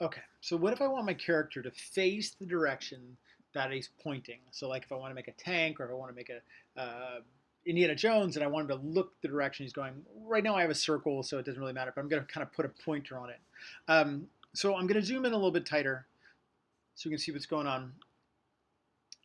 Okay, so what if I want my character to face the direction that he's pointing? So, like, if I want to make a tank, or if I want to make a Indiana Jones, and I want him to look the direction he's going. Right now, I have a circle, so it doesn't really matter. But I'm going to kind of put a pointer on it. So I'm going to zoom in a little bit tighter, so you can see what's going on.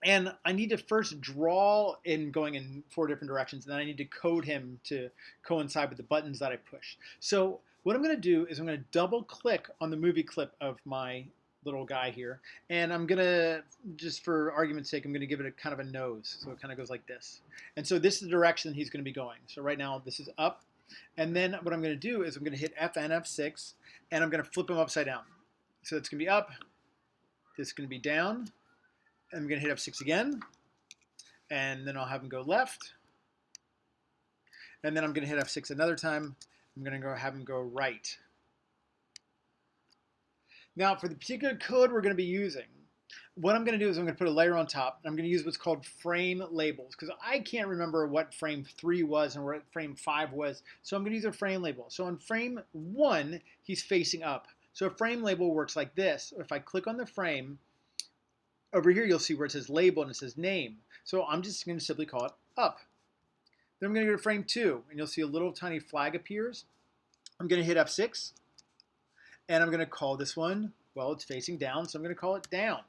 And I need to first draw in going in 4 different directions, and then I need to code him to coincide with the buttons that I push. So what I'm going to do is I'm going to double click on the movie clip of my little guy here, and I'm going to, just for argument's sake, I'm going to give it a kind of a nose. So it kind of goes like this. And so this is the direction he's going to be going. So right now this is up. And then what I'm going to do is I'm going to hit F and F6, and I'm going to flip him upside down. So it's going to be up, this is going to be down, I'm going to hit F6 again, and then I'll have him go left, and then I'm going to hit F6 another time. I'm going to go have him go right. Now, for the particular code we're going to be using, what I'm going to do is I'm going to put a layer on top. I'm going to use what's called frame labels, because I can't remember what frame 3 was and what frame 5 was, so I'm going to use a frame label. So on frame 1, he's facing up. So a frame label works like this. If I click on the frame, over here you'll see where it says label and it says name. So I'm just going to simply call it up. Then I'm going to go to frame 2, and you'll see a little tiny flag appears. I'm going to hit F6, and I'm going to call this one, well, it's facing down, so I'm going to call it down.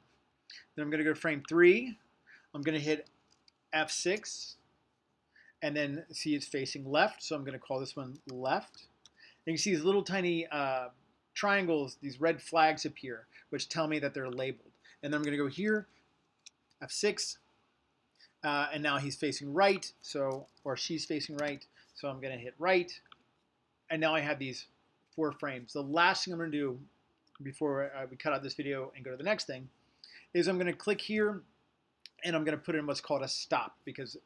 Then I'm going to go to frame 3. I'm going to hit F6, and then see it's facing left, so I'm going to call this one left. And you see these little tiny triangles, these red flags appear, which tell me that they're labeled. And then I'm going to go here, F6, and now he's facing right, so, or she's facing right, so I'm going to hit right, and now I have these 4 frames. The last thing I'm going to do before we cut out this video and go to the next thing is I'm going to click here, and I'm going to put in what's called a stop, because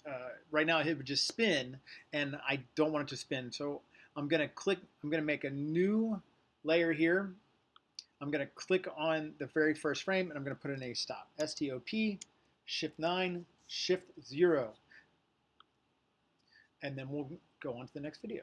right now it would just spin, and I don't want it to spin. So I'm going to click, I'm going to make a new layer here. I'm going to click on the very first frame, and I'm going to put in a stop. S-T-O-P, Shift 9, Shift 0. And then we'll go on to the next video.